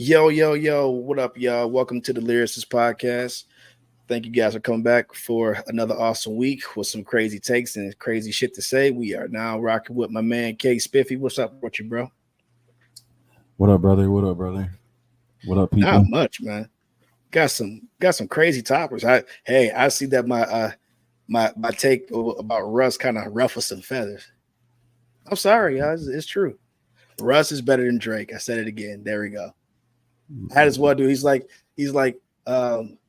Yo, yo, yo, what up, y'all? Welcome to the Lyricist Podcast. Thank you guys for coming back for another awesome week with some crazy takes and crazy shit to say. We are now rocking with my man Kay Spiffy. What's up with you, bro? What up, brother? What up, brother? What up, people? Not much, man. Got some crazy topics. I see that my take about Russ kind of ruffles some feathers. I'm sorry, guys. It's true. Russ is better than Drake. I said it again. There we go. I just want to do. He's like,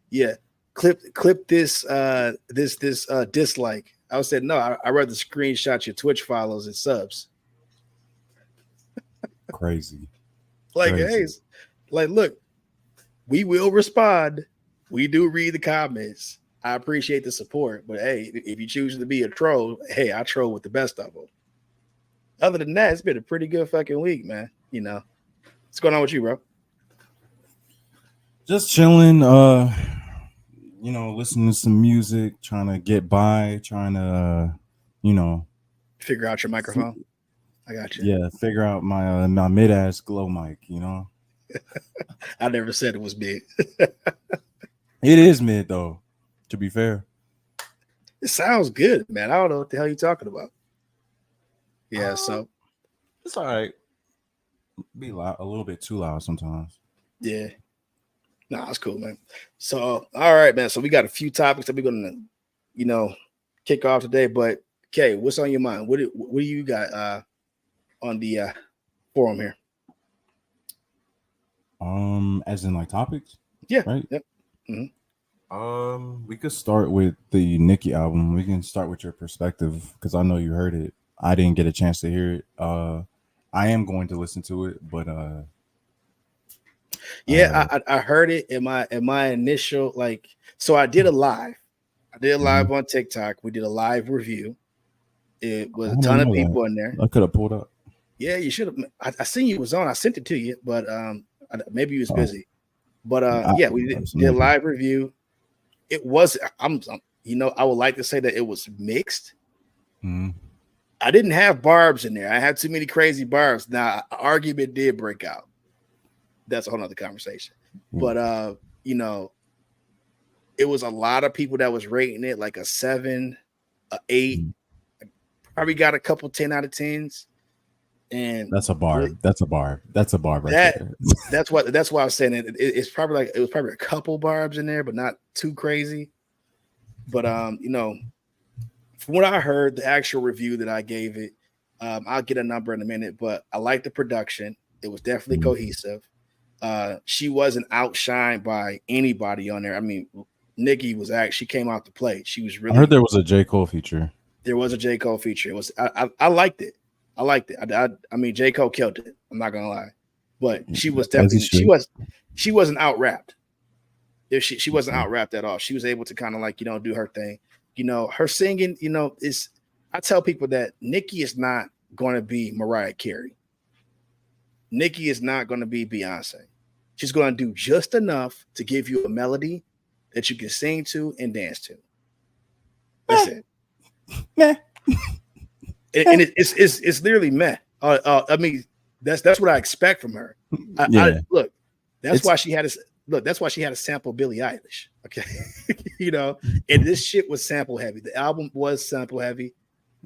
yeah. Clip this dislike. I said no. I rather screenshot your Twitch follows and subs. Crazy. Hey, look, we will respond. We do read the comments. I appreciate the support, but hey, if you choose to be a troll, hey, I troll with the best of them. Other than that, it's been a pretty good fucking week, man. You know, what's going on with you, bro? Just chilling. Listening to some music, trying to get by, trying to, figure out your microphone. I got you. Yeah, figure out my mid-ass glow mic. I never said it was mid. It is mid though. To be fair, it sounds good, man. I don't know what the hell you're talking about. Yeah, so it's all right. Be loud, a little bit too loud sometimes. Yeah. Nah, that's cool, man. So, all right, man. So we got a few topics that we're gonna, kick off today. But Kay, what's on your mind? What do you got on the forum here? As in like topics? Yeah. Right. Yep. Mm-hmm. We could start with the Nicki album. We can start with your perspective because I know you heard it. I didn't get a chance to hear it. I am going to listen to it, but I heard it in my initial so I did a live. I did a live on TikTok. We did a live review. It was a ton of people in there. I could have pulled up. Yeah, you should have. I seen you was on. I sent it to you, but maybe you was busy. But we did a live review. It was I would like to say that it was mixed. Mm-hmm. I didn't have barbs in there. I had too many crazy barbs. Now, an argument did break out. That's a whole nother conversation. But it was a lot of people that was rating it like a 7, a 8. Probably got a couple 10 out of 10s. And that's a bar. That's a bar. That's a bar right there. That's why I was saying it. It was probably a couple barbs in there, but not too crazy. But from what I heard, the actual review that I gave it, I'll get a number in a minute, but I like the production. It was definitely cohesive. She wasn't outshined by anybody on there. I mean, Nicki she came out to play. She was really. I heard there was a J. Cole feature. There was a J. Cole feature. It was. I liked it. I liked it. I mean, J. Cole killed it. I'm not gonna lie, but she was definitely she wasn't out rapped. If she wasn't out rapped at all, she was able to kind of do her thing. Her singing, is. I tell people that Nicki is not going to be Mariah Carey. Nicki is not going to be Beyonce. She's going to do just enough to give you a melody that you can sing to and dance to. That's it. Meh. And it's literally meh. I mean, that's what I expect from her. That's why she had to sample Billie Eilish. Okay, and this shit was sample heavy. The album was sample heavy.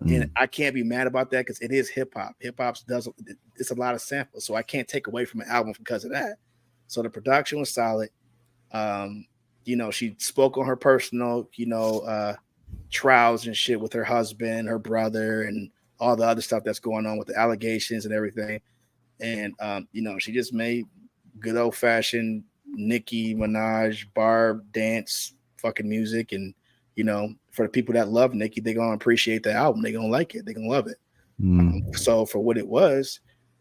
And I can't be mad about that because it is hip hop. Hip hop it's a lot of samples, so I can't take away from an album because of that. So the production was solid. She spoke on her personal, trials and shit with her husband, her brother, and all the other stuff that's going on with the allegations and everything. And she just made good old fashioned Nicki Minaj Barb dance fucking music, and for the people that love Nicki, they're gonna appreciate the album. They're gonna like it. They're gonna love it. So for what it was,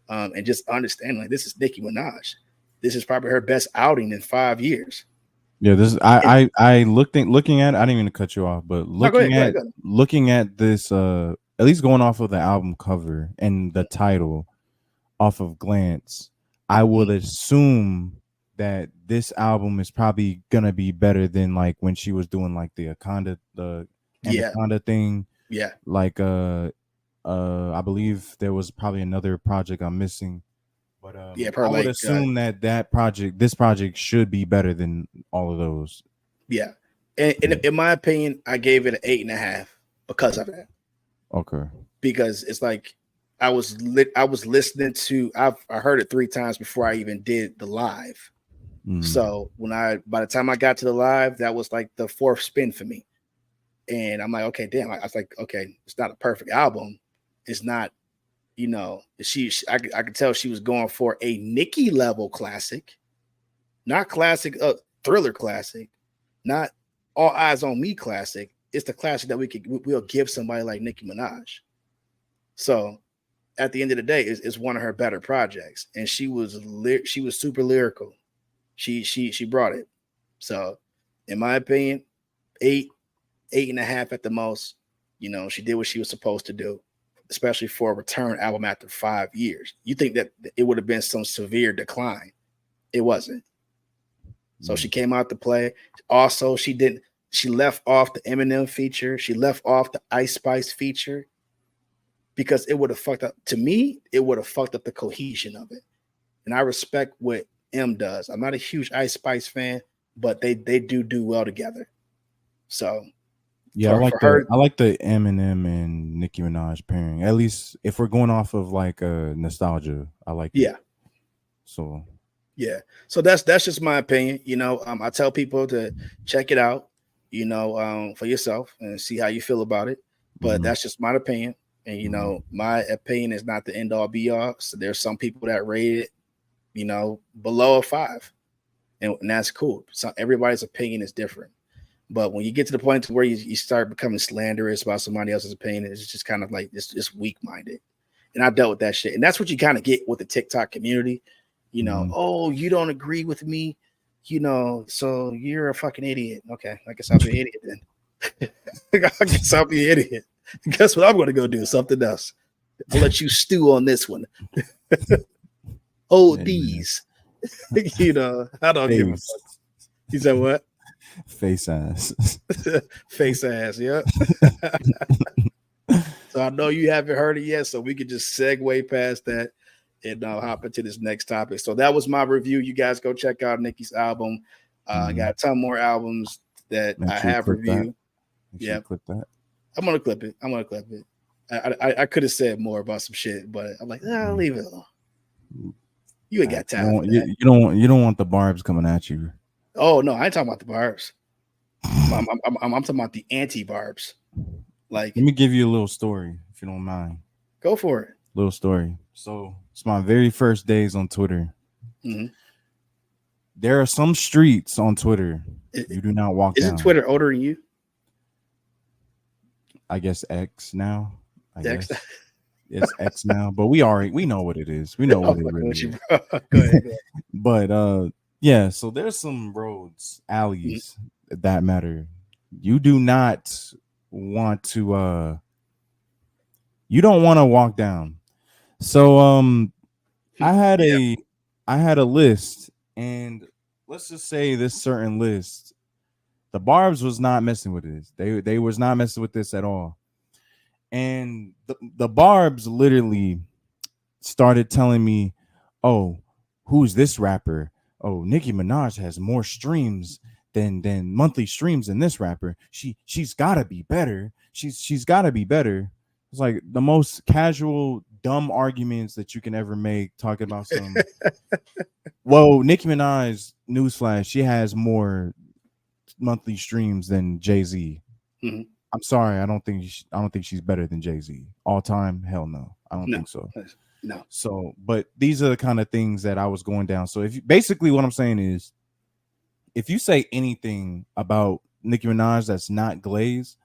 and just understand, this is Nicki Minaj. This is probably her best outing in 5 years. Yeah, this is I looking at. I didn't even cut you off, but looking at this, at least going off of the album cover and the title, off of glance, I would assume that this album is probably gonna be better than when she was doing the Anaconda thing. Yeah. I believe there was probably another project I'm missing But yeah, I would assume that this project should be better than all of those. Yeah, and in my opinion, I gave it an 8.5 because of that. Okay. Because it's like I was listening to. I heard it 3 times before I even did the live. So by the time I got to the live, that was like the 4th spin for me. And I'm like, okay, damn. I was like, okay, it's not a perfect album. It's not, I could tell she was going for a Nicki level classic, not classic, Thriller classic, not All Eyes on Me classic. It's the classic that we'll give somebody like Nicki Minaj. So at the end of the day, it's one of her better projects, and she was super lyrical. She brought it. So, in my opinion, 8.5 at the most. She did what she was supposed to do, especially for a return album after 5 years. You think that it would have been some severe decline? It wasn't. So she came out to play. Also, she left off the Eminem feature. She left off the Ice Spice feature because it would have fucked up. To me, it would have fucked up the cohesion of it. And I respect what M does. I'm not a huge Ice Spice fan, but they do well together. So yeah, I like the Eminem and Nicki Minaj pairing. At least if we're going off of like nostalgia, I like it. So yeah. So that's just my opinion. I tell people to check it out, for yourself and see how you feel about it. But that's just my opinion. And my opinion is not the end all be all. So there's some people that rate it, below a 5. And that's cool. So everybody's opinion is different. But when you get to the point where you start becoming slanderous about somebody else's opinion, it's just kind of like it's weak-minded. And I dealt with that shit. And that's what you kind of get with the TikTok community. Oh, you don't agree with me, so you're a fucking idiot. Okay, I guess I'll be an idiot then. I guess I'll be an idiot. Guess what I'm going to go do? Something else. I'll let you stew on this one. These. I don't give a fuck. He said what? Face ass. Face ass, yeah. So I know you haven't heard it yet, so we could just segue past that and hop into this next topic. So that was my review. You guys go check out Nicki's album. I got a ton more albums that I have reviewed. Yeah, clip that. I'm gonna clip it. I could have said more about some shit, but I'm like, I'll leave it alone. You ain't got time for that. You don't want the barbs coming at you. Oh no, I ain't talking about the barbs. I'm talking about the anti-barbs. Like, let me give you a little story, if you don't mind. Go for it. Little story. So it's my very first days on Twitter. There are some streets on Twitter you do not walk down. Isn't Twitter older than you? I guess X now. Guess it's X now, but we know what it is. We know what it really is. Go ahead. But yeah, so there's some roads, alleys that matter. You do not want to you don't want to walk down. So I had a list, and let's just say this certain list, the barbs was not messing with this. They was not messing with this at all. And the barbs literally started telling me, oh, who's this rapper? Oh, Nicki Minaj has more streams than monthly streams than this rapper. She's gotta be better. She's gotta be better. It's like the most casual, dumb arguments that you can ever make, talking about some. Well, Nicki Minaj, newsflash, she has more monthly streams than Jay-Z. I'm sorry, I don't think she's better than Jay-Z all time. Hell no, I don't think so. No. So, but these are the kind of things that I was going down. So basically what I'm saying is, if you say anything about Nicki Minaj that's not Glaze,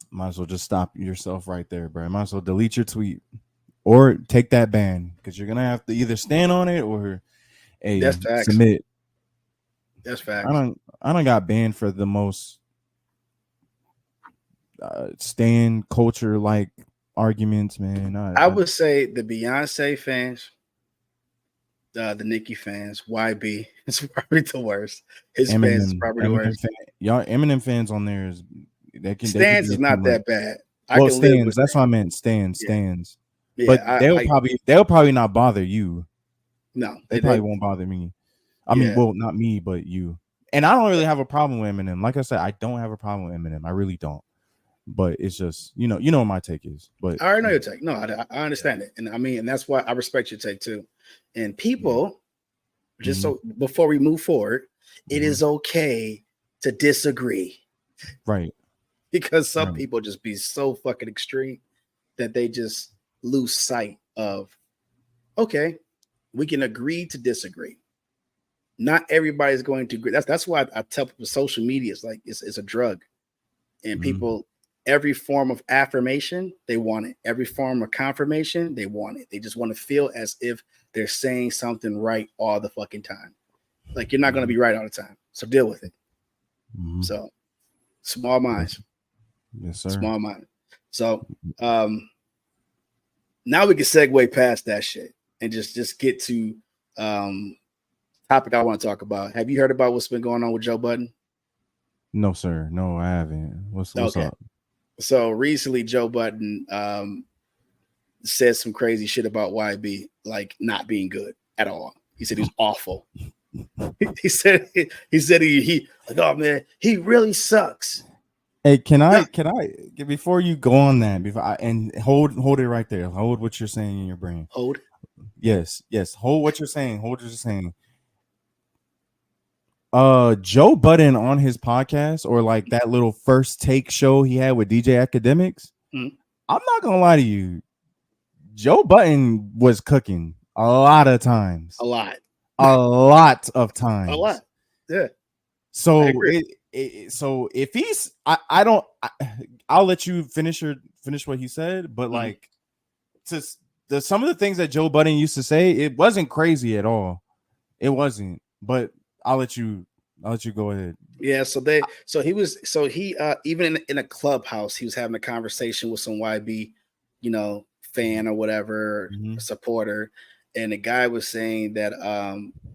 might as well just stop yourself right there, bro. Might as well delete your tweet or take that ban, because you're gonna have to either stand on it or submit. That's facts. I don't got banned for the most stand culture like arguments, man. I would say the Beyonce fans, the Nicki fans, YB is probably the worst. His Eminem, fans is probably the worst. Y'all Eminem fans on there is Stans is not that bad. Well, Stans, that's what I meant. Stans. but they'll probably not bother you. No, they probably won't bother me. I mean, well, not me, but you. And I don't really have a problem with Eminem. Like I said, I don't have a problem with Eminem. I really don't. But it's just, you know what my take is. But I already know your take. No, I understand it, and I mean, and that's why I respect your take too. And people, just so before we move forward, it is okay to disagree, right? Because some people just be so fucking extreme that they just lose sight of, okay, we can agree to disagree. Not everybody's going to agree. That's why I tell people social media is like it's a drug, and people, every form of affirmation they want it. Every form of confirmation they want it. They just want to feel as if they're saying something right all the fucking time. Like you're not going to be right all the time, so deal with it. So small minds. Yes, sir. Small mind. So now we can segue past that shit and just get to topic I want to talk about. Have you heard about what's been going on with Joe Budden? No, sir. No, I haven't. What's up? So recently Joe Budden said some crazy shit about YB, like not being good at all. He said he was awful. he said he like, oh man, he really sucks. Hey, can I before you go on that, and hold it right there. Hold what you're saying in your brain. Hold. Yes. Hold what you're saying. Hold what you're saying. Joe Budden on his podcast, or like that little first take show he had with DJ Academics. I'm not gonna lie to you, Joe Budden was cooking a lot of times. A lot of times. A lot. Yeah. So so if he's, I'll let you finish what he said, but like some of the things that Joe Budden used to say, it wasn't crazy at all. It wasn't, but I'll let you go ahead. Yeah. So he even in a clubhouse, he was having a conversation with some YB, fan or whatever, supporter. And the guy was saying that,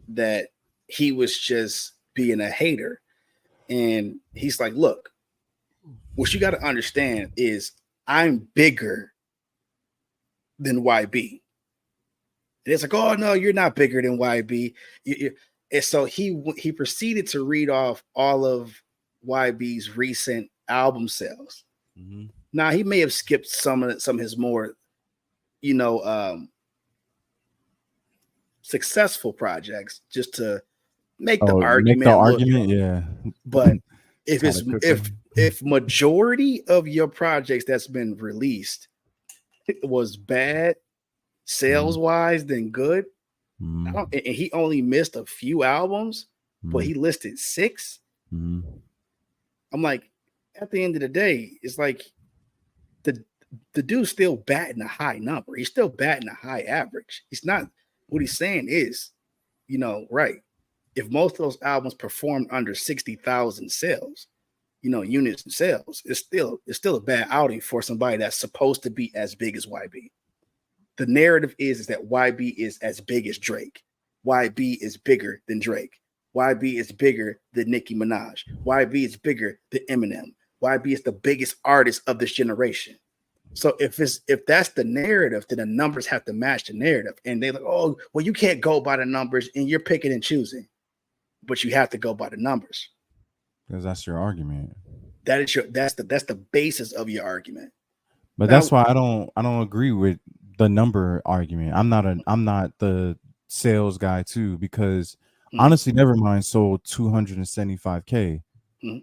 that he was just being a hater. And he's like, look, what you got to understand is I'm bigger than YB. And it's like, oh, no, you're not bigger than YB. And so he proceeded to read off all of YB's recent album sales. Now, he may have skipped some of his more, successful projects just to make the argument. Yeah. But if majority of your projects that's been released was bad sales wise, then good. And he only missed a few albums, but he listed 6. I'm like, at the end of the day, it's like the dude's still batting a high number. He's still batting a high average. He's not. What he's saying is, right. If most of those albums performed under 60,000 sales, units in sales, it's still a bad outing for somebody that's supposed to be as big as YB. The narrative is that YB is as big as Drake. YB is bigger than Drake. YB is bigger than Nicki Minaj. YB is bigger than Eminem. YB is the biggest artist of this generation. So if that's the narrative, then the numbers have to match the narrative. And they're like, oh, well, you can't go by the numbers and you're picking and choosing. But you have to go by the numbers. Because that's your argument. That's the basis of your argument. But now, that's why I don't agree with the number argument. I'm not the sales guy too, because honestly, Nevermind sold 275K.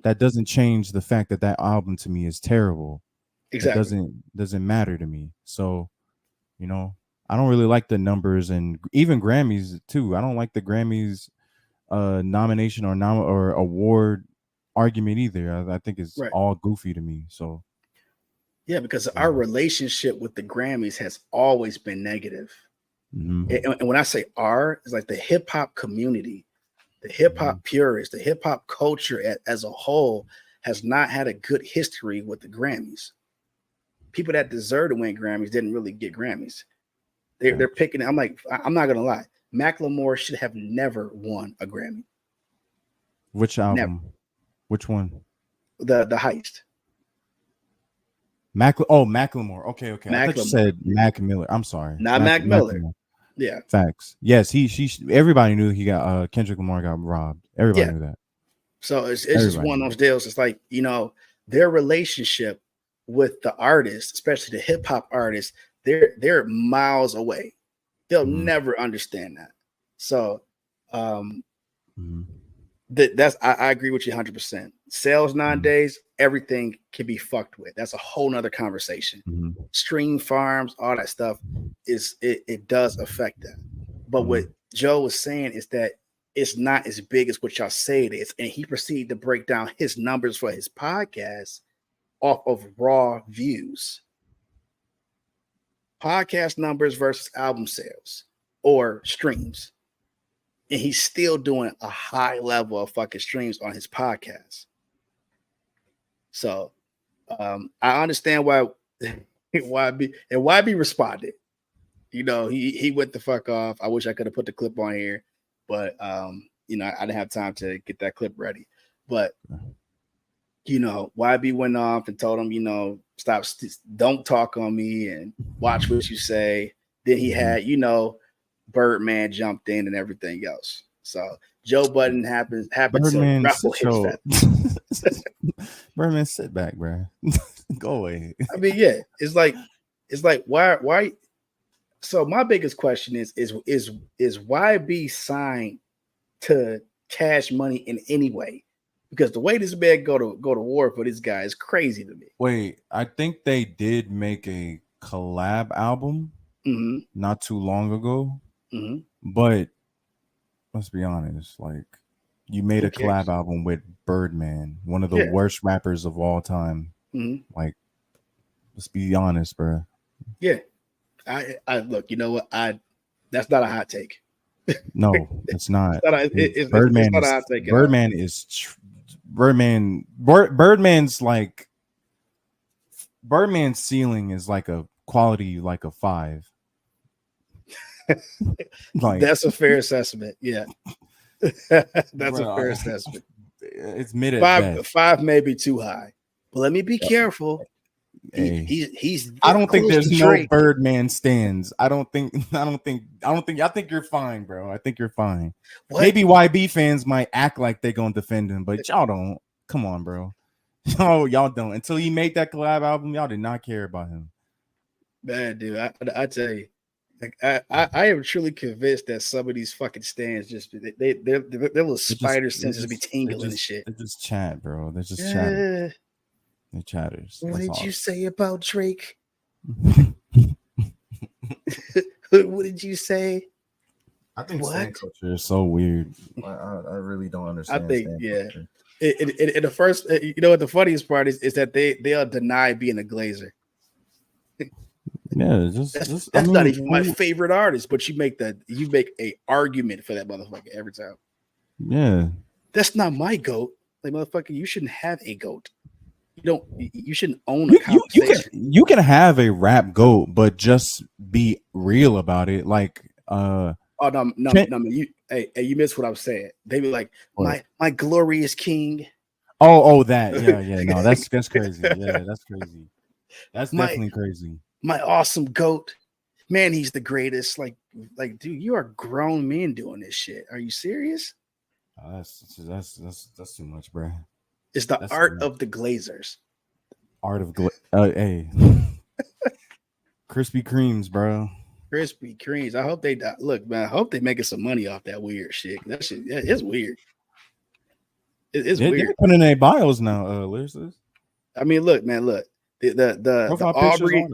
That doesn't change the fact that album to me is terrible. Exactly. It doesn't matter to me. So, I don't really like the numbers, and even Grammys too. I don't like the Grammys nomination or award argument either. I think it's all goofy to me. So yeah, because our relationship with the Grammys has always been negative. And when I say it's like the hip hop community, the hip hop purists, the hip hop culture as a whole has not had a good history with the Grammys. People that deserve to win Grammys didn't really get Grammys. They're picking. I'm like, I'm not gonna lie. Macklemore should have never won a Grammy. Which album? Never. Which one? The Heist. Macklemore. Okay. I thought you said Yeah. Mac Miller. I'm sorry. Not Mac Miller. Macklemore. Yeah. Facts. Yes, everybody knew he got Kendrick Lamar got robbed. Everybody knew that. So it's just one of those deals. It's like, their relationship with the artist, especially the hip hop artists, they're miles away. They'll never understand that. So I agree with you 100%. Sales nowadays, everything can be fucked with. That's a whole nother conversation. Stream farms, all that stuff it does affect that. But what Joe was saying is that it's not as big as what y'all say it is. And he proceeded to break down his numbers for his podcast off of raw views. Podcast numbers versus album sales or streams. And he's still doing a high level of fucking streams on his podcast. So I understand why YB responded. He went the fuck off. I wish I could have put the clip on here, but I didn't have time to get that clip ready. But YB went off and told him, stop, don't talk on me and watch what you say. Then he had, Birdman jumped in and everything else. So Joe Budden happened Birdman, to ruffle his feathers. Birdman, sit back, bro. Go away. I mean, yeah, it's like why? So my biggest question is YB signed to Cash Money in any way? Because the way this man go to war for this guy is crazy to me. Wait, I think they did make a collab album not too long ago. But let's be honest, like, you made a collab album with Birdman, one of the worst rappers of all time. Like, let's be honest, bro. Yeah, I look. You know what? That's not a hot take. No, it's not. Birdman's not a hot take. Birdman's ceiling is like a quality, like a 5. Like, that's a fair assessment. Yeah, that's a fair assessment. It's mid at 5 may be too high, but let me be careful. He's I don't think there's no Birdman stands. I think you're fine, bro. I think you're fine. What? Maybe YB fans might act like they're gonna defend him, but y'all don't. Come on, bro. Y'all don't. Until he made that collab album, y'all did not care about him. Man, dude, I tell you, like, I am truly convinced that some of these fucking stands just their little spider senses be tingling and shit. They just chat, bro. They're just chatting. They chatters. What did you say about Drake? What did you say? I think stand culture is so weird. I really don't understand. I think culture. In the first, what the funniest part is that they'll deny being a Glazer. Yeah, that's not even my favorite artist, but you make a argument for that motherfucker every time. Yeah, that's not my goat. Like, motherfucker, you shouldn't have a goat. You shouldn't own a conversation. You can have a rap goat, but just be real about it. Like, no, you missed what I'm saying. They be like, my glorious king. Oh, that. Yeah. No, that's crazy. Yeah, that's crazy. That's definitely crazy. My awesome goat, man, he's the greatest. Like, dude, you are grown men doing this shit. Are you serious? That's too much, bro. It's the art of the Glazers. Art of hey, Krispy Kremes, bro. Krispy Kremes. I hope they look, man. I hope they making some money off that weird shit. That shit, it's weird. It's weird. They're putting in their bios now, Lyricist. I mean, look, man, look. The Aubrey.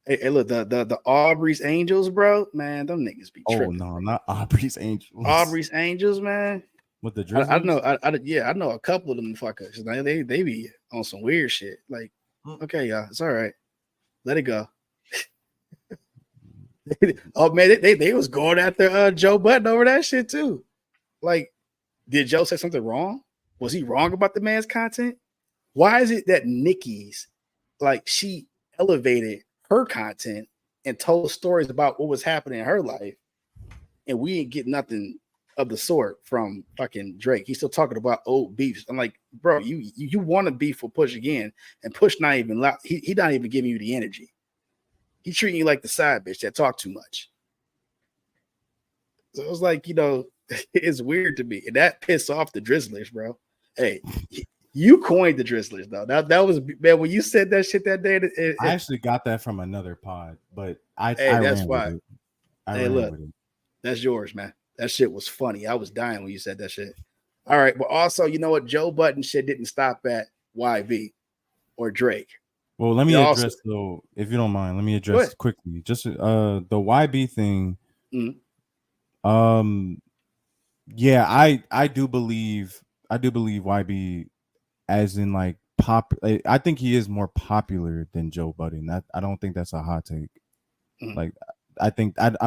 Hey, look, the Aubrey's Angels, bro. Man, them niggas be tripping. Oh no, not Aubrey's Angels. Aubrey's Angels, man. With the I know. I know a couple of them fuckers. They be on some weird shit. Like, okay, y'all, it's all right. Let it go. Oh man, they was going after Joe Budden over that shit too. Like, did Joe say something wrong? Was he wrong about the man's content? Why is it that Nicki's, like, she elevated her content and told stories about what was happening in her life, and we ain't get nothing of the sort from fucking Drake. He's still talking about old beefs. I'm like, bro, you want to beef with Push again, and Push not even loud. He not even giving you the energy. He treating you like the side bitch that talk too much. So it was like, it's weird to me, and that pissed off the Drizzlers, bro. Hey, you coined the Drizzlers though. That was, man. When you said that shit that day, I actually got that from another pod, but I that's ran why. with it. Hey, look, that's yours, man. That shit was funny. I was dying when you said that shit. All right, but also, you know what? Joe Budden shit didn't stop at YB or Drake. Well, let me address though, if you don't mind. Let me address quickly. Just the YB thing. Mm-hmm. Yeah, I do believe YB, as in like pop. I think he is more popular than Joe Budden. I don't think that's a hot take. Mm-hmm. Like, I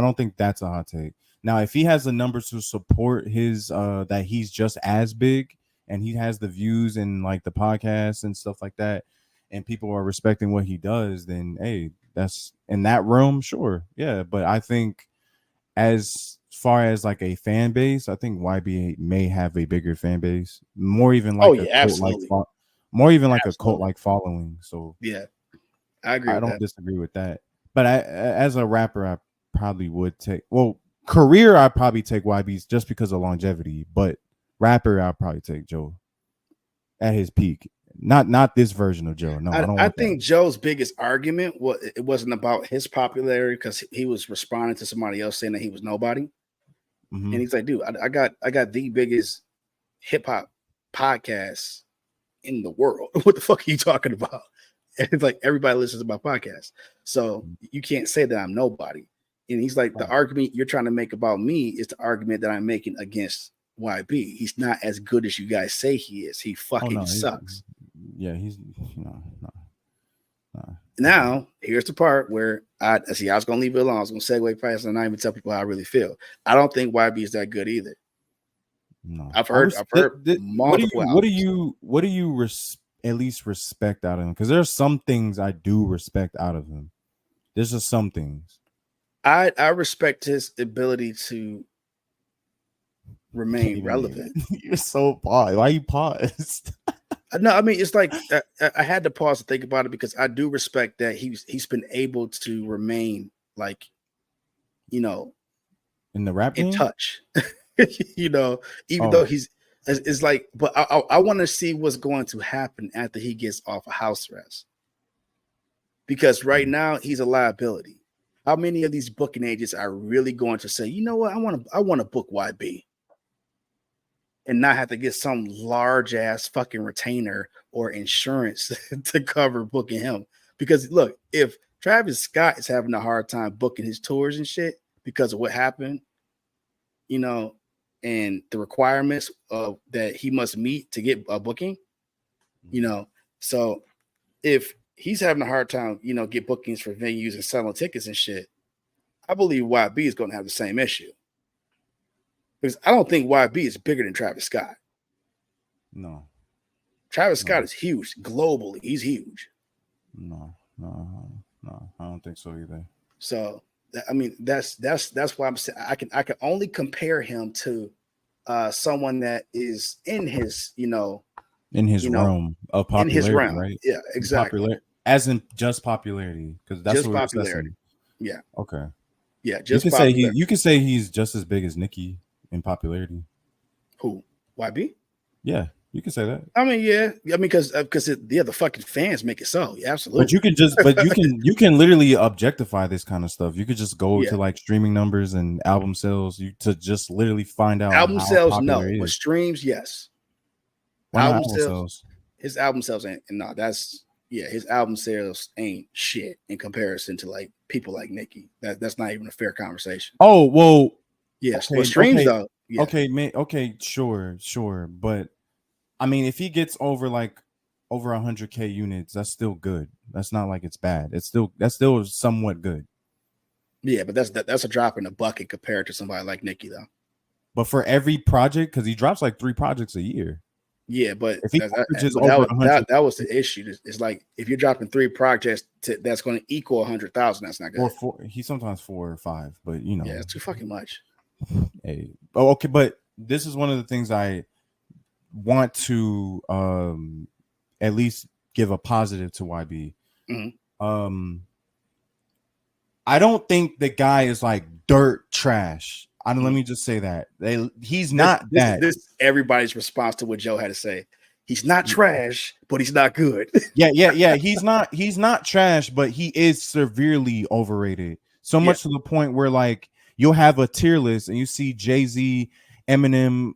don't think that's a hot take. Now, if he has the numbers to support his that he's just as big, and he has the views and like the podcasts and stuff like that, and people are respecting what he does, then hey, that's in that realm, sure, yeah. But I think as far as like a fan base, I think YB may have a bigger fan base, more even like absolutely, a cult like following. So yeah, I agree. I don't disagree with that. But as a rapper, I probably would take, career, I'd probably take YB's just because of longevity. But rapper, I'd probably take Joe at his peak. Not this version of Joe. No, I think Joe's biggest argument it wasn't about his popularity, because he was responding to somebody else saying that he was nobody. Mm-hmm. And he's like, dude, I got the biggest hip hop podcast in the world. What the fuck are you talking about? And it's like, everybody listens to my podcast, so you can't say that I'm nobody. And he's like, the argument you're trying to make about me is the argument that I'm making against YB. He's not as good as you guys say he is. He fucking sucks. He's no. Now, here's the part where I was gonna leave it alone. I was gonna segue past and not even tell people how I really feel. I don't think YB is that good either. No, I've heard multiple. What do you at least respect out of him? Because there's some things I do respect out of him. There's just some things. I respect his ability to remain relevant. You're so paused. Why you paused? No, I mean, it's like I had to pause to think about it, because I do respect that he's been able to remain, like, in the rap in game? touch. Even though it's like, but I want to see what's going to happen after he gets off of house arrest, because right now he's a liability. How many of these booking agents are really going to say, you know what, I want to book YB, and not have to get some large ass fucking retainer or insurance to cover booking him? Because look, if Travis Scott is having a hard time booking his tours and shit because of what happened, and the requirements that he must meet to get a booking, so if he's having a hard time, get bookings for venues and selling tickets and shit, I believe YB is going to have the same issue. Because I don't think YB is bigger than Travis Scott. No. Travis Scott is huge. Globally, he's huge. No, I don't think so either. So, I mean, that's why I'm saying I can only compare him to someone that is in his, in his realm of popularity, in his realm, right? Yeah, exactly. As in just popularity, because that's just what popularity. Yeah. Okay. Yeah, just you can say he's just as big as Nicki in popularity. Who? YB? Yeah, you can say that. I mean, yeah. I mean, because the fucking fans make it so. Yeah, absolutely. But you can literally objectify this kind of stuff. You could just go to like streaming numbers and album sales to just literally find out album how sales. No, but streams, yes. Why album sales? His album sales ain't. No, his album sales ain't shit in comparison to like people like Nicki. That's not even a fair conversation. Oh well. Yes, okay, but streams though. Yeah. Okay, sure. But I mean, if he gets over 100K units, that's still good. That's not like it's bad. That's still somewhat good. Yeah, but that's a drop in the bucket compared to somebody like Nicki though. But for every project, because he drops like 3 projects a year. Yeah, but if he averages over 100, that was the issue. It's like if you're dropping 3 projects that's going to equal 100,000, that's not good. Or he sometimes 4 or 5, but yeah, it's too fucking much. Hey, okay, but this is one of the things I want to at least give a positive to YB. Mm-hmm. I don't think the guy is like dirt trash. Let me just say that. He's not that. This everybody's response to what Joe had to say. He's not trash, but he's not good. Yeah. He's not trash, but he is severely overrated. So much to the point where like you'll have a tier list and you see Jay-Z, Eminem,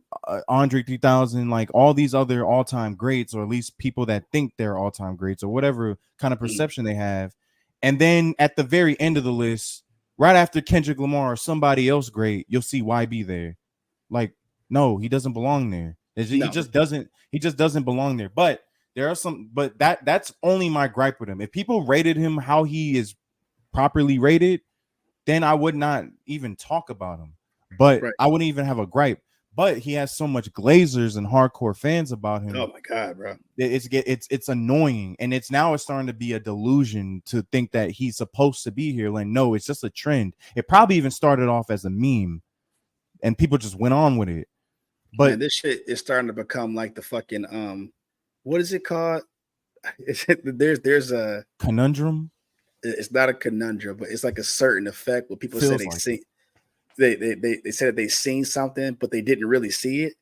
Andre 3000, like all these other all-time greats, or at least people that think they're all-time greats, or whatever kind of perception they have. And then at the very end of the list, right after Kendrick Lamar or somebody else great, you'll see YB there. Like, no, he doesn't belong there. He just doesn't belong there. But there are some, but that's only my gripe with him. If people rated him how he is properly rated, then I would not even talk about him. But I wouldn't even have a gripe. But he has so much Glazers and hardcore fans about him. Oh my god, bro! It's annoying, and it's starting to be a delusion to think that he's supposed to be here. Like, no, it's just a trend. It probably even started off as a meme, and people just went on with it. But man, this shit is starting to become like the fucking what is it called? There's a conundrum. It's not a conundrum, but it's like a certain effect where people say they see. They said they seen something, but they didn't really see it.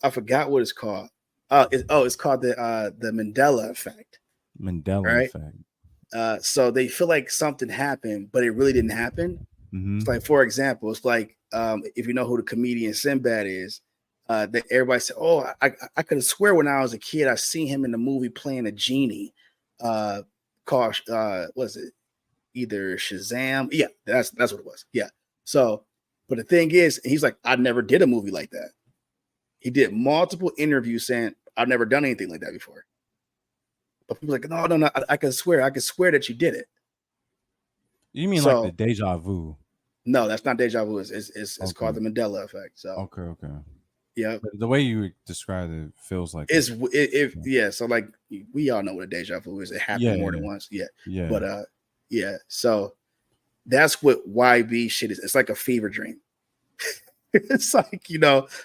I forgot what it's called. It's called the Mandela effect. Mandela effect. So they feel like something happened, but it really didn't happen. It's like, for example, it's like if you know who the comedian Sinbad is, that everybody said, "Oh, I could swear when I was a kid, I seen him in the movie playing a genie." Called was it either Shazam? Yeah, that's what it was. Yeah. So, but the thing is, he's like, I never did a movie like that. He did multiple interviews saying, I've never done anything like that before. But people are like, no, I can swear that you did it. You mean like the deja vu? No, that's not deja vu. It's called the Mandela effect. So okay. Yeah. But the way you describe it feels like yeah. So like we all know what a deja vu is. It happened more than once. Yeah. But yeah. So that's what YB shit is. It's like a fever dream. It's like,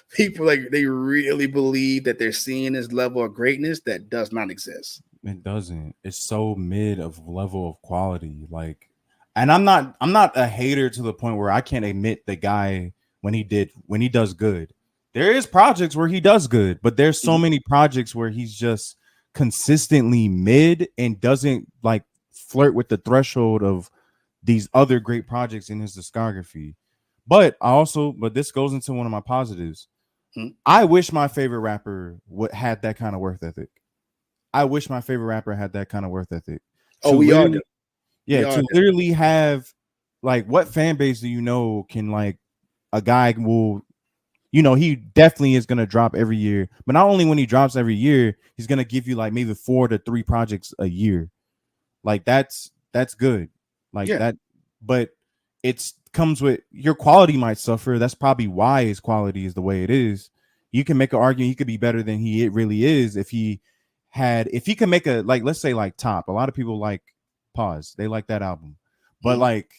people like they really believe that they're seeing this level of greatness that does not exist. It doesn't. It's so mid of level of quality. Like, and I'm not a hater to the point where I can't admit the guy when he does good. There is projects where he does good, but there's so many projects where he's just consistently mid and doesn't like flirt with the threshold of these other great projects in his discography. But this goes into one of my positives. I wish my favorite rapper had that kind of work ethic. Oh, we all do. Yeah, literally have like, what fan base do you know can like a guy will, he definitely is gonna drop every year, but not only when he drops every year, he's gonna give you like maybe 4 to 3 projects a year. Like that's good. Like that, but it's comes with your quality might suffer. That's probably why his quality is the way it is. You can make an argument he could be better than he really is if he can make a, like, let's say like Top. A lot of people like Pause. They like that album. But like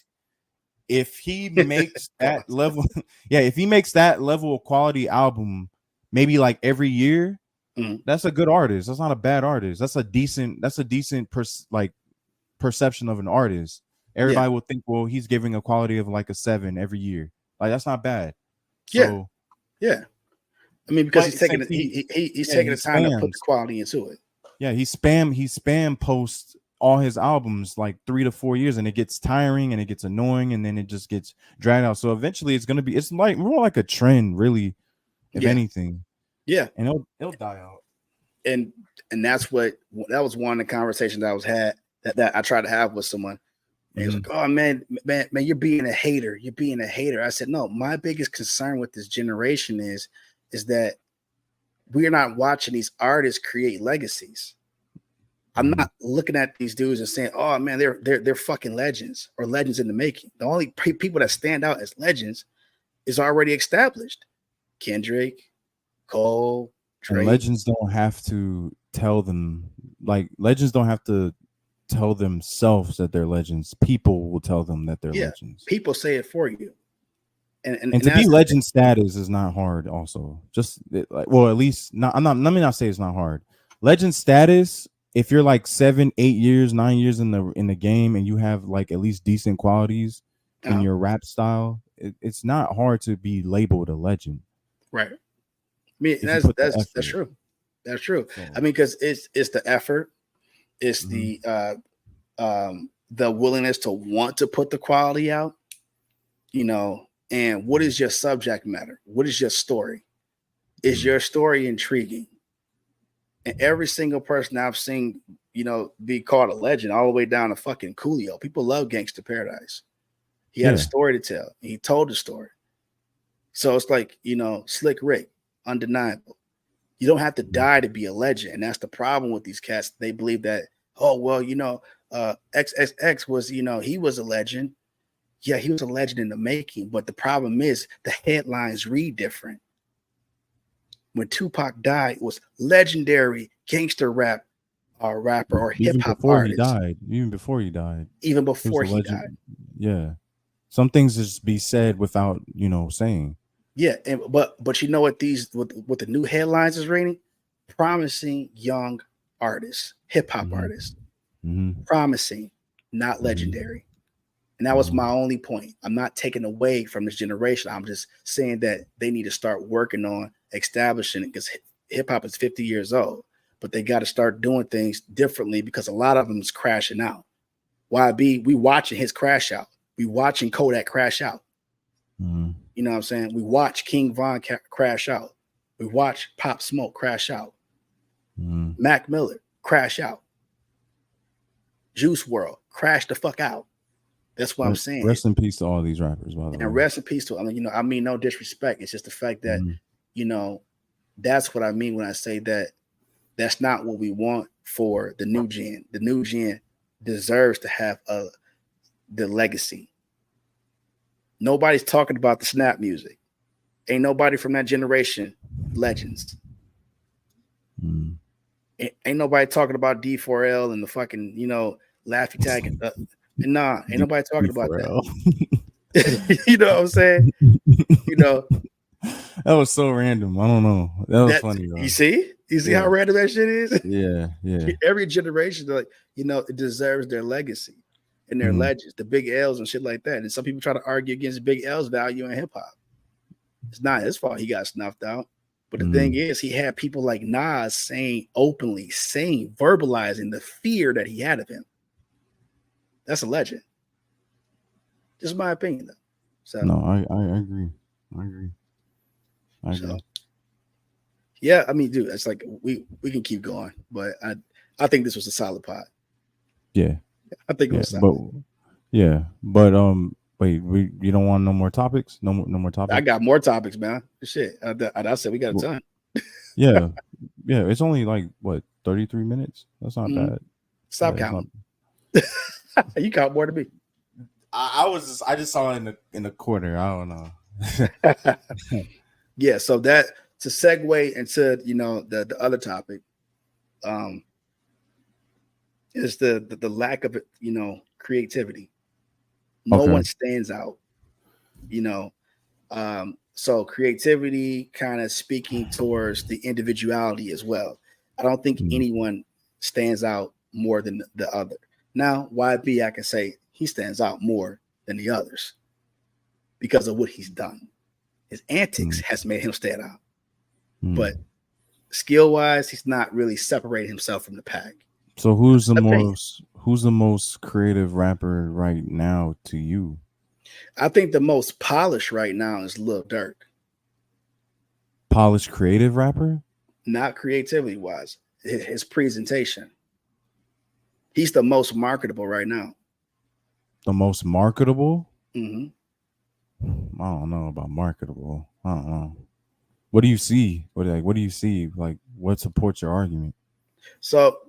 if he makes that level, if he makes that level of quality album maybe like every year, that's a good artist. That's not a bad artist. That's a decent perception of an artist. Everybody will think, well, he's giving a quality of like a 7 every year. Like, that's not bad. So, yeah. I mean, because he's taking the time to put the quality into it. Yeah, he spam posts all his albums like 3 to 4 years, and it gets tiring and it gets annoying, and then it just gets dragged out. So eventually it's like more like a trend, really, if anything. Yeah. And it'll die out. And that was one of the conversations that I tried to have with someone. And he was like, "Oh man, you're being a hater. You're being a hater." I said, "No, my biggest concern with this generation is that we're not watching these artists create legacies. I'm not looking at these dudes and saying, oh man, they're fucking legends or legends in the making. The only people that stand out as legends is already established. Kendrick, Cole, Drake. And legends don't have to tell them, like, legends don't have to tell themselves that they're legends. People will tell them that they're legends. People say it for you. And to be legend status is not hard. Also, just like, well, at least not. I'm not. Let me not say it's not hard. Legend status. If you're like 7, 8 years, 9 years in the game, and you have like at least decent qualities in your rap style, it's not hard to be labeled a legend. Right. I mean, that's true. That's true. So, I mean, because it's the effort, it's the willingness to want to put the quality out, and what is your subject matter? What is your story? Is your story intriguing? And every single person I've seen, be called a legend, all the way down to fucking Coolio. People love Gangsta Paradise. He had a story to tell. And he told the story. So it's like, Slick Rick, undeniable. You don't have to die to be a legend. And that's the problem with these cats. They believe that, XXX was, he was a legend. Yeah, he was a legend in the making. But the problem is the headlines read different. When Tupac died, it was legendary gangster rapper or hip hop artist. Even before he died. Yeah. Some things just be said without, saying. Yeah, but you know what what the new headlines is reading? Promising young artists, hip hop artists. Promising, not legendary. And that was my only point. I'm not taking away from this generation. I'm just saying that they need to start working on establishing it, because hip hop is 50 years old, but they got to start doing things differently, because a lot of them is crashing out. YB, we watching his crash out. We watching Kodak crash out. You know what I'm saying? We watch King Von crash out. We watch Pop Smoke crash out. Mac Miller crash out. Juice WRLD crash the fuck out. That's what I'm saying. Rest in peace to all these rappers, by the way. And rest in peace to, I mean, no disrespect. It's just the fact that, that's what I mean when I say that that's not what we want for the new gen. The new gen deserves to have the legacy. Nobody's talking about the snap music. Ain't nobody from that generation legends. Ain't nobody talking about D4L and the fucking, Laffy Tag. Nah, ain't nobody talking about that. You know what I'm saying? That was so random. I don't know. That was funny. Though. You see how random that shit is? Yeah. Every generation, like, it deserves their legacy and their legends, the big L's and shit like that. And some people try to argue against Big L's value in hip hop. It's not his fault he got snuffed out. But the thing is, he had people like Nas verbalizing the fear that he had of him. That's a legend. Just my opinion, though. So no, I agree. I agree. So, yeah, I mean, dude, it's like we can keep going, but I think this was a solid pod. Yeah, I think it was solid. Wait, you don't want no more topics? No more topics? I got more topics, man. Shit, I said we got a ton. yeah. It's only like what 33 minutes. That's not bad. Stop counting. You count more than me. I just saw it in the quarter. I don't know. Yeah, so that to segue into the other topic, is the lack of creativity. No one stands out. So creativity kind of speaking towards the individuality as well. I don't think anyone stands out more than the other. Now, YB, I can say he stands out more than the others because of what he's done. His antics has made him stand out. But skill-wise, he's not really separating himself from the pack. So who's the most creative rapper right now to you? I think the most polished right now is Lil Durk. Polished creative rapper? Not creativity-wise. His presentation. He's the most marketable right now. The most marketable? Mm-hmm. I don't know about marketable. I don't know. What do you see? What do you see? Like, what supports your argument? So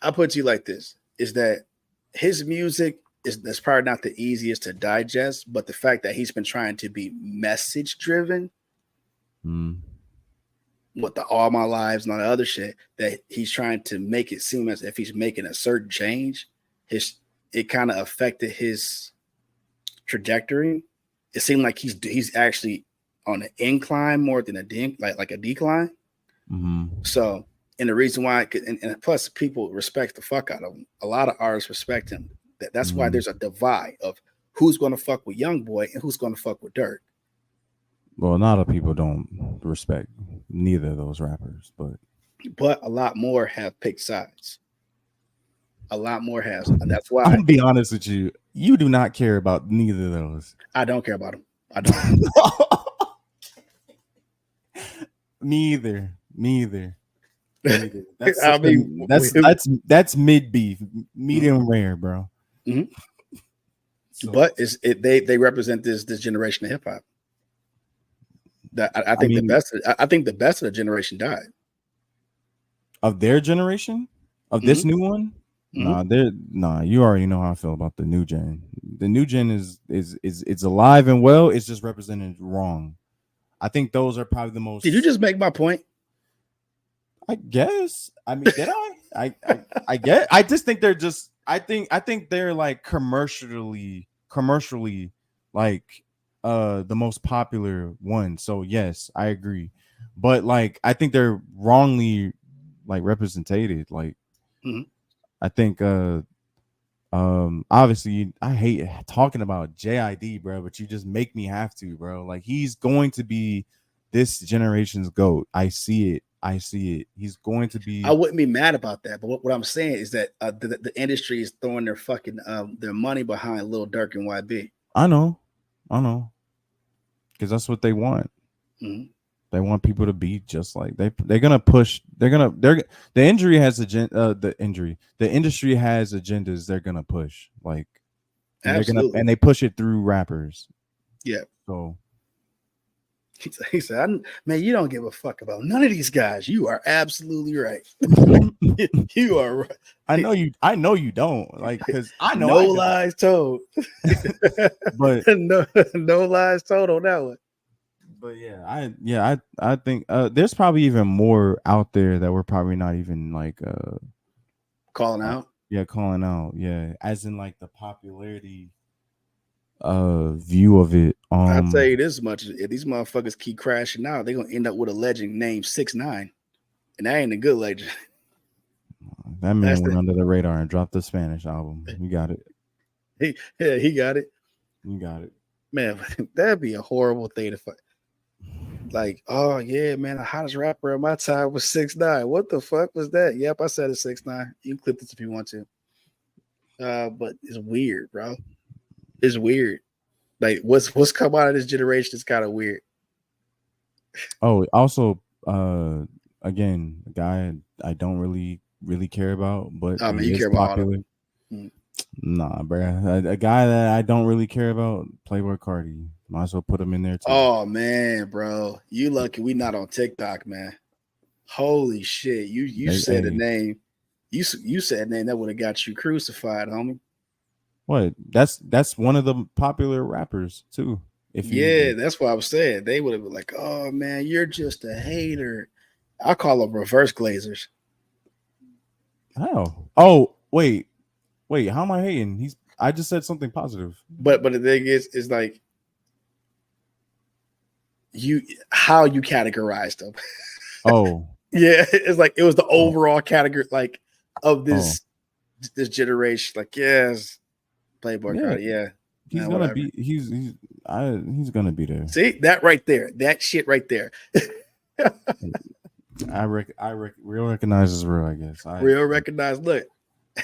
I'll put it to you like this, is that his music that's probably not the easiest to digest, but the fact that he's been trying to be message driven with the All My Lives and all the other shit, that he's trying to make it seem as if he's making a certain change. It kind of affected his trajectory it seemed like he's actually on an incline more than a decline. Mm-hmm. So, and the reason why, and plus people respect the fuck out of him. A lot of artists respect him. That's why there's a divide of who's going to fuck with Young Boy and who's going to fuck with Dirk. Well, a lot of people don't respect neither of those rappers, but a lot more have picked sides. A lot more has, and that's why. I'm gonna be honest with you. You do not care about neither of those. I don't care about them. I don't. Me either. That's mid beef, medium rare, bro. Mm-hmm. So, but they represent this generation of hip hop. I think the best of the generation died. Of their generation, of this new one. You already know how I feel about the new gen. The new gen is alive and well. It's just represented wrong. I think those are probably the most. Did you just make my point? I guess. I mean, did I? I guess. I just think they're just. I think they're like commercially like the most popular one. So yes, I agree. But like I think they're wrongly like represented. Like I think obviously I hate talking about JID, bro, but you just make me have to, bro. Like he's going to be this generation's GOAT. I see it. He's going to be. I wouldn't be mad about that, but what I'm saying is that the industry is throwing their fucking their money behind Lil Durk and YB. I know, because that's what they want. Mm-hmm. They want people to be just like they're gonna push. The industry has agendas they're gonna push. Like and they push it through rappers. Yeah. So he said, "Man, you don't give a fuck about none of these guys. You are absolutely right. You are right. I know you don't like because I know no lies told. But no lies told on that one. But I think there's probably even more out there that we're probably not even like calling out. Calling out. Yeah, as in like the popularity view of it. I'll tell you this much: if these motherfuckers keep crashing out, they're gonna end up with a legend named 6ix9ine, and that ain't a good legend. That man went under the radar and dropped the Spanish album. You got it. He got it. You got it, man. That'd be a horrible thing to fuck. Like, oh yeah, man, the hottest rapper at my time was 6ix9ine. What the fuck was that? Yep, I said it's 6ix9ine. You can clip this if you want to. But it's weird, bro. It's weird. Like what's come out of this generation is kind of weird. Oh, also, again, a guy I don't really care about, but man, you care popular. About Nah, bro. A guy that I don't really care about, Playboi Carti. Might as well put him in there too. Oh man, bro, you lucky we not on TikTok, man. Holy shit, you said a name. You said a name that would have got you crucified, homie. What? That's one of the popular rappers too. That's what I was saying. They would have been like, "Oh man, you're just a hater." I call them reverse Glazers. How? Oh, wait. How am I hating? I just said something positive. But the thing is like how you categorized them. Oh. Yeah, it's like it was the overall category like of this generation. Like, yes, Playboi Carti, yeah. He's gonna be he's gonna be there. See that right there, that shit right there. I real recognize is real, I guess. Real recognize. Look,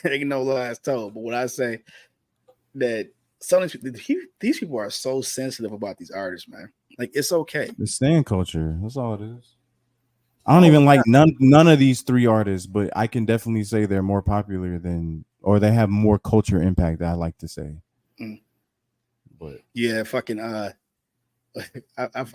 ain't no lies told. But when I say that some of these people are so sensitive about these artists, man. Like it's okay. The stan culture. That's all it is. I don't even like none of these three artists, but I can definitely say they're more popular or they have more culture impact. I like to say. But yeah, fucking I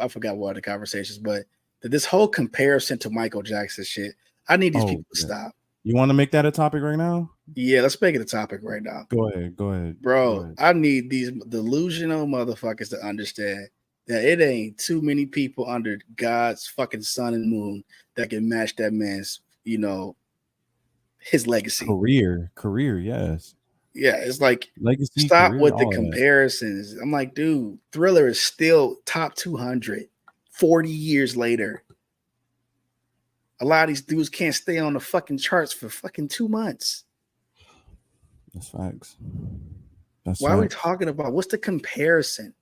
forgot what the conversations, but this whole comparison to Michael Jackson shit, I need these people to stop. You want to make that a topic right now? Yeah, let's make it a topic right now. Go ahead. Bro. I need these delusional motherfuckers to understand that it ain't too many people under God's fucking sun and moon that can match that man's, his legacy. Career, yes. Yeah, it's like legacy, stop career, with the all of that. comparisons. I'm like, dude, Thriller is still top 200 40 years later. A lot of these dudes can't stay on the fucking charts for fucking 2 months. That's facts. Why are we talking about what's the comparison?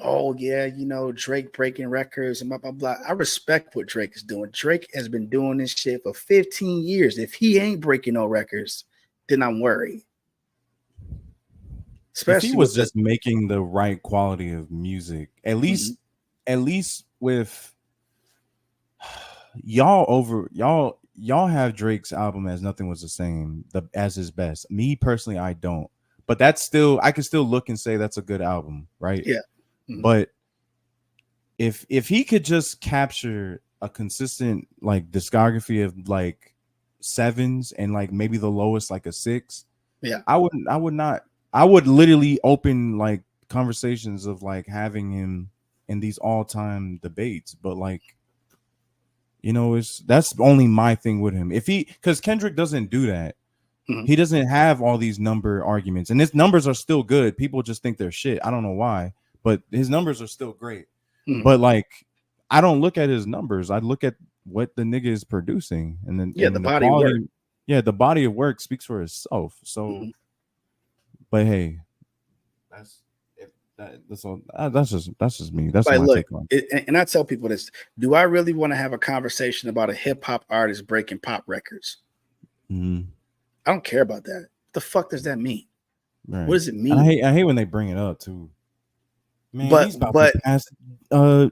Oh yeah, you know, Drake breaking records and blah blah blah. I respect what Drake is doing. Drake has been doing this shit for 15 years. If he ain't breaking no records, then I'm worried. Especially if he was just making the right quality of music, at least with y'all have Drake's album as Nothing Was the Same, as his best. Me personally, I don't. But that's still, I can still look and say that's a good album, right? Yeah. Mm-hmm. But if he could just capture a consistent like discography of like 7s and like maybe the lowest like a 6, yeah, I would literally open like conversations of like having him in these all-time debates. But like, you know, that's only my thing with him. Because Kendrick doesn't do that. Mm-hmm. He doesn't have all these number arguments, and his numbers are still good. People just think they're shit. I don't know why, but his numbers are still great. Mm-hmm. But like, I don't look at his numbers. I look at what the nigga is producing, and then the body of work. Yeah, the body of work speaks for itself. So, mm-hmm. But hey, that's just me. That's like, my take on it. And I tell people this: do I really want to have a conversation about a hip hop artist breaking pop records? Mm-hmm. I don't care about that. What the fuck does that mean? Right. What does it mean? And I hate when they bring it up too. Man, he's about to pass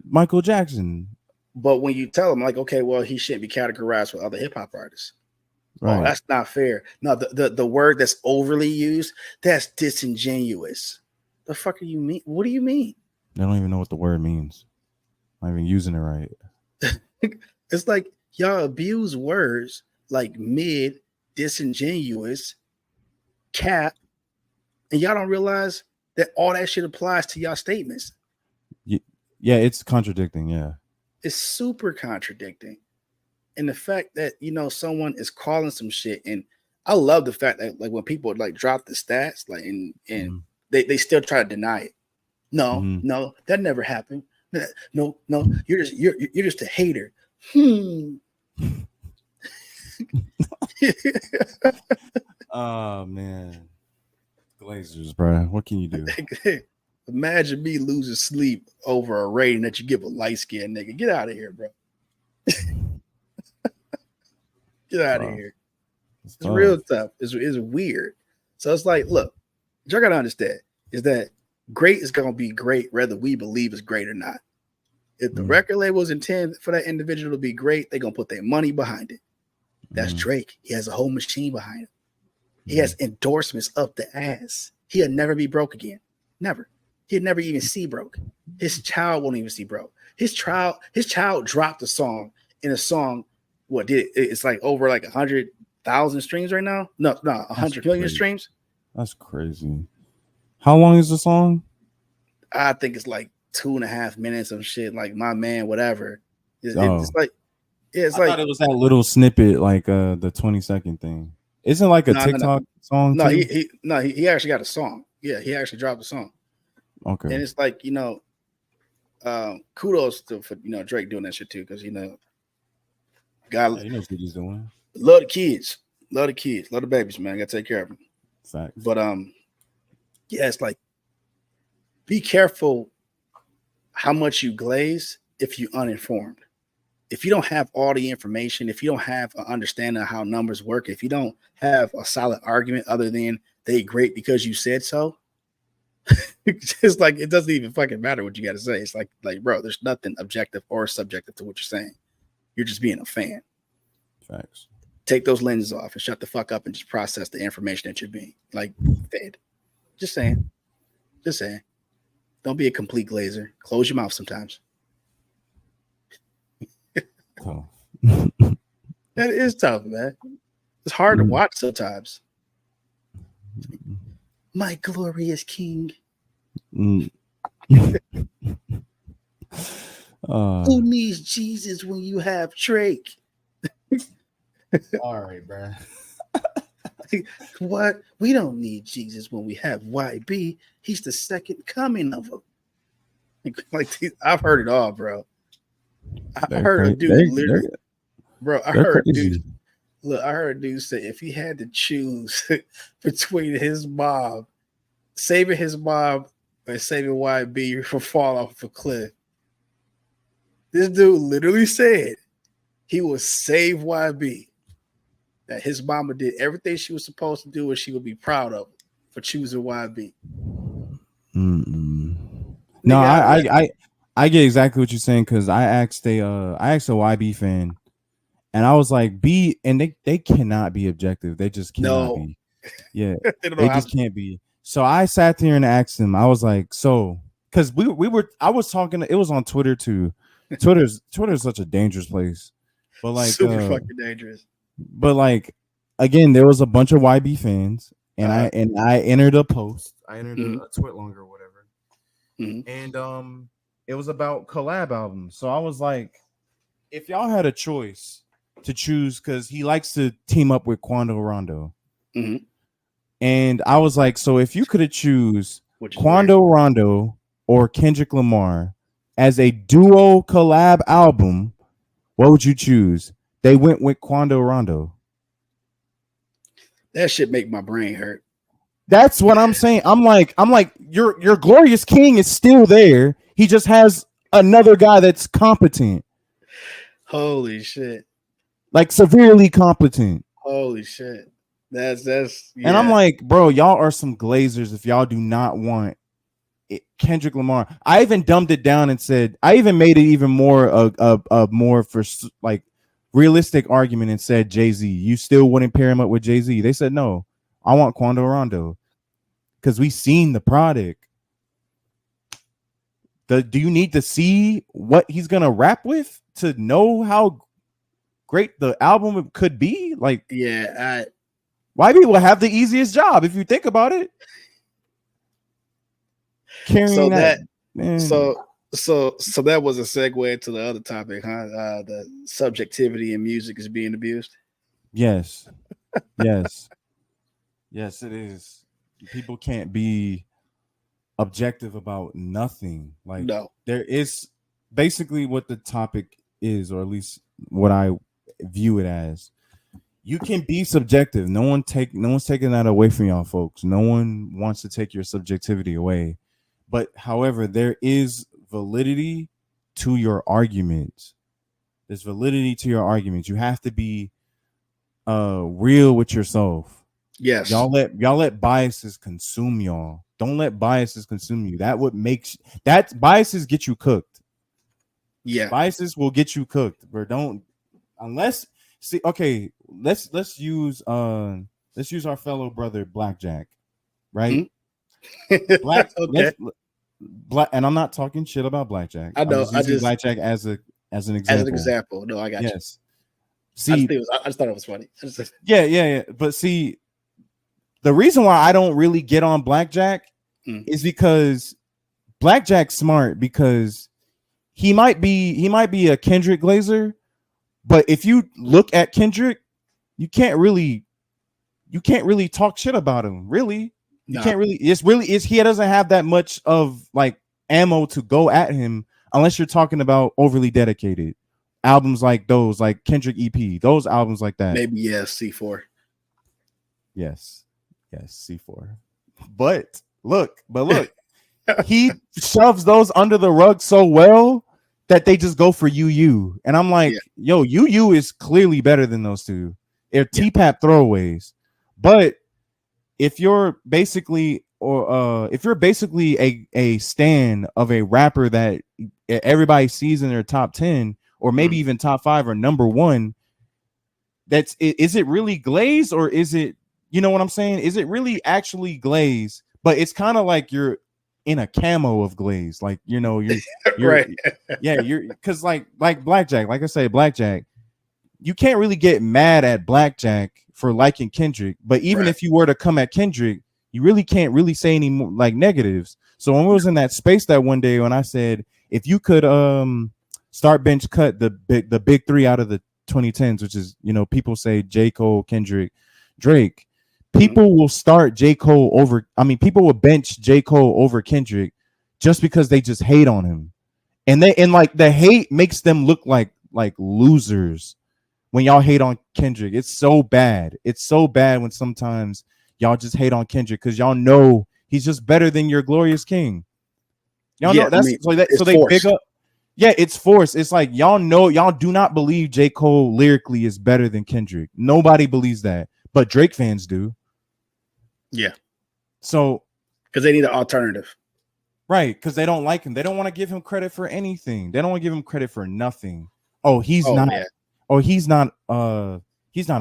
Michael Jackson. But when you tell him, like, okay, well, he shouldn't be categorized with other hip hop artists. Right. Oh, that's not fair. No, the word that's overly used, that's disingenuous. The fuck do you mean? What do you mean? I don't even know what the word means. I'm not even using it right. It's like y'all abuse words like mid, disingenuous, cap, and y'all don't realize that all that shit applies to y'all statements. Yeah, it's contradicting. Yeah, it's super contradicting. And the fact that, you know, someone is calling some shit, and I love the fact that like when people like drop the stats, like and mm-hmm. they still try to deny it. No, mm-hmm. no, that never happened. No, you're just a hater. Oh man, Glazers, bro. What can you do? Imagine me losing sleep over a rating that you give a light skinned nigga. Get out of here, bro. Get out of here. It's real tough. It's weird. So it's like, look, what y'all gotta understand is that great is gonna be great whether we believe it's great or not. If the record labels intend for that individual to be great, they're gonna put their money behind it. That's Drake. He has a whole machine behind him. He has endorsements up the ass. He'll never be broke again. Never. He'll never even see broke. His child won't even see broke. His child dropped a song in a song. What did it? It's like over like 100,000 streams right now. No, 100 million streams. That's crazy. How long is the song? I think it's like 2.5 minutes of shit. Like my man, whatever. It's like, yeah, it's I thought it was that little snippet, like the 20-second thing. Isn't like a TikTok song? No, he actually got a song. Yeah, he actually dropped a song. Okay, and it's like, you know, kudos for Drake doing that shit too, because God, he knows what he's doing. Love the kids, love the babies, man. Gotta take care of them. Fact. But yeah, it's like, be careful how much you glaze if you're uninformed. If you don't have all the information, if you don't have an understanding of how numbers work, if you don't have a solid argument other than they great because you said so, it's like it doesn't even fucking matter what you got to say. It's like, bro, there's nothing objective or subjective to what you're saying. You're just being a fan. Facts. Take those lenses off and shut the fuck up and just process the information that you're being like fed. Just saying. Don't be a complete glazer. Close your mouth sometimes. Oh. That is tough, man. It's hard to watch sometimes. My glorious king. Who needs Jesus when you have Drake? All right, bro. What? We don't need Jesus when we have YB. He's the second coming of him. Like I've heard it all, bro. I heard a dude literally, bro. I heard dude. Look, I heard a dude say if he had to choose between his mom, saving his mom, and saving YB from fall off a cliff, this dude literally said he would save YB. That his mama did everything she was supposed to do, and she would be proud of it for choosing YB. No, I get exactly what you're saying because I asked a YB fan, and I was like, B, and they cannot be objective. They just cannot be. Yeah, they just can't be. So I sat there and asked him. I was like, so because I was talking. It was on Twitter too. Twitter's such a dangerous place, but like super fucking dangerous. But like again, there was a bunch of YB fans, and I entered a post. I entered a tweet longer or whatever, and it was about collab albums. So I was like, if y'all had a choice to choose, because he likes to team up with Quando Rondo, and I was like, so if you could choose Quando Rondo or Kendrick Lamar as a duo collab album, what would you choose? They went with Quando Rondo. That shit make my brain hurt. That's what I'm saying. I'm like, your Glorious King is still there. He just has another guy that's competent. Holy shit. Like severely competent. Holy shit. That's yeah. And I'm like, bro, y'all are some glazers if y'all do not want Kendrick Lamar. I even dumbed it down and said, I even made it even more more for like realistic argument and said Jay-Z. You still wouldn't pair him up with Jay-Z? They said no. I want Quando Rondo because we seen the product. Do you need to see what he's gonna rap with to know how great the album could be? Like, yeah, YB will have the easiest job if you think about it. So that was a segue into the other topic, huh? The subjectivity in music is being abused. Yes, yes, it is. People can't be objective about nothing. Like, no, there is basically what the topic is, or at least what I view it as. You can be subjective. No one's taking that away from y'all, folks. No one wants to take your subjectivity away. But however, there is validity to your arguments. There's validity to your arguments. You have to be real with yourself. Yes. Y'all let biases consume y'all. Don't let biases consume you. That biases get you cooked. Yeah. Biases will get you cooked. But let's use our fellow brother Blackjack, right? Okay. And I'm not talking shit about Blackjack. I know. I just Blackjack as an example. As an example. No, I got you. See, I just thought it was funny. Yeah. But see, the reason why I don't really get on Blackjack is because Blackjack's smart, because he might be a Kendrick Glazer, but if you look at Kendrick, you can't really talk shit about him, really. You can't really. He doesn't have that much of like ammo to go at him unless you're talking about Overly Dedicated albums, like those, like Kendrick EP, those albums like that. Maybe C4. Yes, C4. But look, he shoves those under the rug so well that they just go for UU, and I'm like, yo, UU is clearly better than those two. They're TPAP throwaways, but if you're basically a stan of a rapper that everybody sees in their top 10 or maybe even top 5 or number 1, is it really Glaze, or is it, you know what I'm saying? Is it really actually Glaze? But it's kind of like you're in a camo of Glaze, like, you know, you're right. Yeah, you're, because like Blackjack, like I say, Blackjack, you can't really get mad at Blackjack for liking Kendrick, but even if you were to come at Kendrick, you really can't really say any more like negatives. So when we was in that space that one day when I said, if you could start bench cut the big 3 out of the 2010s, which is, you know, people say J. Cole, Kendrick, Drake, People will start J. Cole over. I mean, people will bench J. Cole over Kendrick just because they just hate on him, and like the hate makes them look like losers when y'all hate on Kendrick. It's so bad. It's so bad when sometimes y'all just hate on Kendrick because y'all know he's just better than your Glorious King. Y'all know that's so they forced. big up. Yeah, it's forced. It's like y'all know, y'all do not believe J. Cole lyrically is better than Kendrick. Nobody believes that, but Drake fans do. Yeah. So because they need an alternative. Right, because they don't like him. They don't want to give him credit for anything. They don't want to give him credit for nothing. Oh, he's not. Yeah. Oh, he's not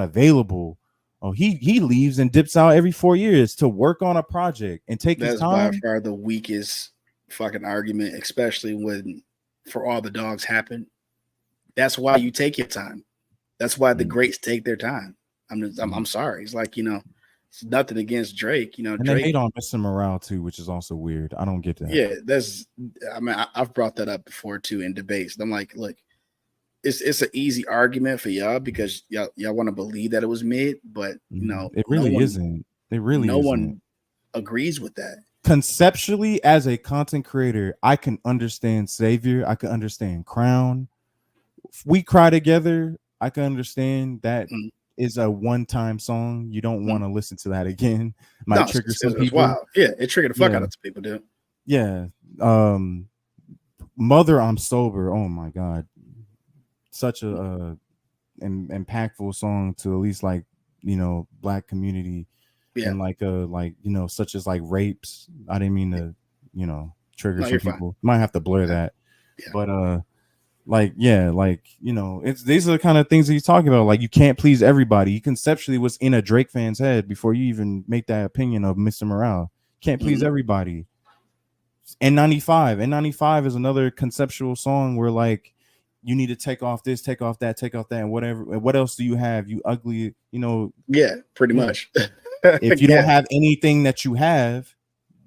available. Oh, he leaves and dips out every 4 years to work on a project and take his time. That's by far the weakest fucking argument, especially when For All the Dogs happen. That's why you take your time. That's why the greats take their time. I'm sorry. It's like, it's nothing against Drake, and Drake, they hate on Mr. Morale too, which is also weird. I don't get that. Yeah, I've brought that up before too in debates. I'm like, look, it's an easy argument for y'all because y'all want to believe that it was mid, but it really isn't. It really no one agrees with that. Conceptually, as a content creator, I can understand Savior. I can understand Crown. We Cry Together. I can understand that is a one-time song. You don't want to listen to that again. Might trigger some people. Wild. Yeah, it triggered the fuck out of some people, dude. Yeah. Mother, I'm Sober. Oh my God. Such a impactful song to at least Black community. Yeah. And such as rapes. I didn't mean to, trigger some people. Fine. Might have to blur that. Yeah. But it's these are the kind of things that he's talking about. Like, you can't please everybody. He conceptually was in a Drake fan's head before you even make that opinion of Mr. Morale. Can't please everybody. N95 is another conceptual song where you need to take off this, take off that, and whatever. What else do you have? You ugly, Yeah, pretty much. If you don't have anything that you have,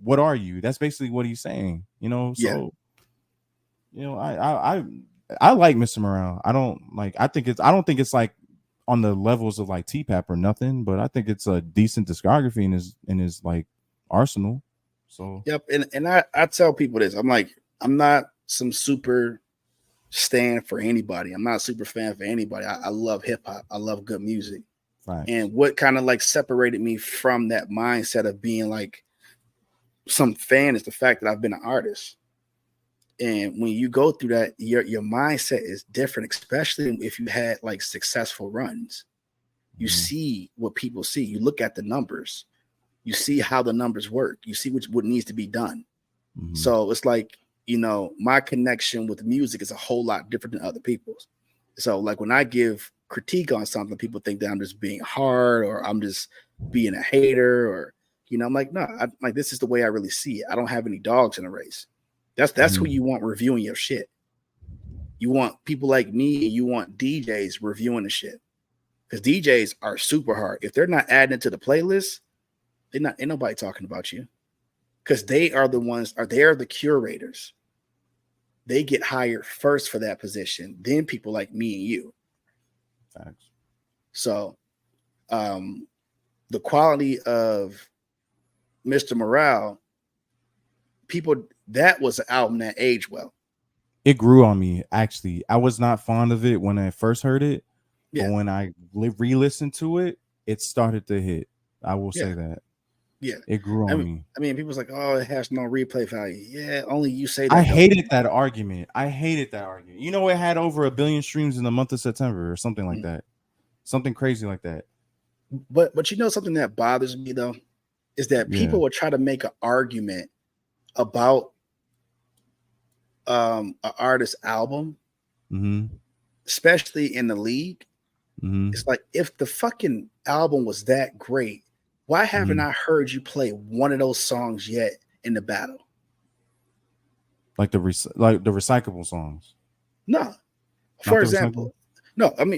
what are you? That's basically what he's saying. So I like Mr. Morale. I don't think it's on the levels of T-Pap or nothing, but I think it's a decent discography in his arsenal. So yep, and I tell people this. I'm not some super stan for anybody. I'm not a super fan for anybody. I love hip hop. I love good music. Right. And what kind of separated me from that mindset of being some fan is the fact that I've been an artist. And when you go through that, your mindset is different, especially if you had successful runs. You see what people see. You look at the numbers. You see how the numbers work. You see what needs to be done. So it's my connection with music is a whole lot different than other people's. So when I give critique on something, people think that I'm just being hard or I'm just being a hater or, I'm like, no, this is the way I really see it. I don't have any dogs in the race. That's who you want reviewing your shit. You want people like me and you want DJs reviewing the shit. Because DJs are super hard. If they're not adding it to the playlist, ain't nobody talking about you. Because they are the curators. They get hired first for that position, then people like me and you. Thanks. So the quality of Mr. Morale, that was an album that aged well. It grew on me, actually. I was not fond of it when I first heard it, but when I re-listened to it, it started to hit. I will say that. Yeah, it grew on me. I mean, people's like, "Oh, it has no replay value." Yeah, only you say that. I hated that argument. It had over 1 billion streams in the month of September or something like that, something crazy like that. But something that bothers me though is that people will try to make an argument about an artist's album, especially in the league. It's like, if the fucking album was that great, why haven't I heard you play one of those songs yet in the battle? Like the recyclable songs? No. For example, I'm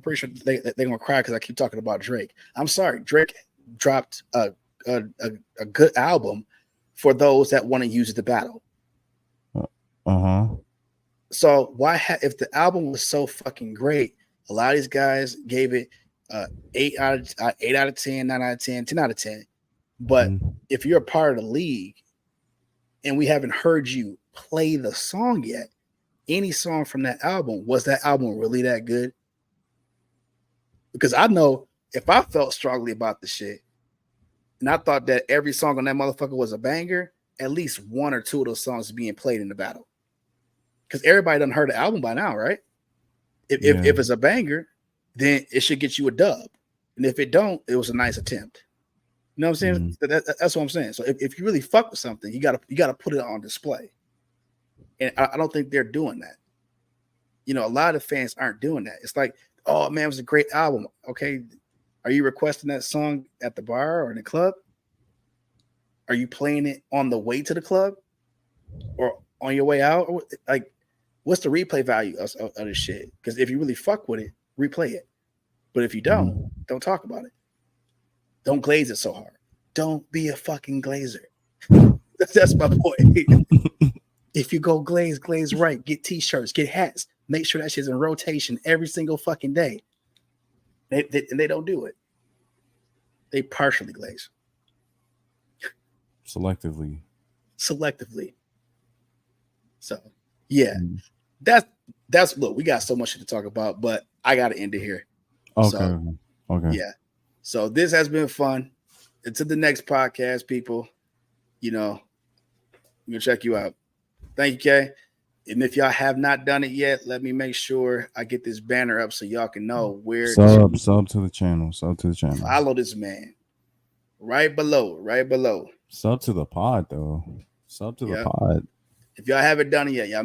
pretty sure they're gonna cry because I keep talking about Drake. I'm sorry, Drake dropped a good album for those that want to use it to battle. So why if the album was so fucking great, a lot of these guys gave it 8 out of 10, 9 out of 10, 10 out of 10. But if you're a part of the league and we haven't heard you play the song yet, any song from that album, was that album really that good? Because I know if I felt strongly about the shit and I thought that every song on that motherfucker was a banger, at least one or two of those songs being played in the battle. Because everybody done heard the album by now, right? If it's a banger, then it should get you a dub. And if it don't, it was a nice attempt. You know what I'm saying? That's what I'm saying. So if you really fuck with something, you gotta put it on display. And I don't think they're doing that. You know, a lot of fans aren't doing that. It's like, oh man, it was a great album. Okay, are you requesting that song at the bar or in the club? Are you playing it on the way to the club or on your way out? Or like, what's the replay value of this shit? Because if you really fuck with it, replay it. But if you don't talk about it. Don't glaze it so hard. Don't be a fucking glazer. That's my point. If you go glaze right. Get t-shirts, get hats. Make sure that shit's in rotation every single fucking day. And they don't do it. They partially glaze. Selectively. So yeah, that's look. We got so much to talk about, but I got to end it here. Okay. Yeah. So this has been fun. Until the next podcast, people. You know, I'm gonna check you out. Thank you, Kay. And if y'all have not done it yet, let me make sure I get this banner up so y'all can know where. Sub to the channel. Follow this man. Right below. Sub to the pod, though. Sub to the pod. If y'all haven't done it yet, y'all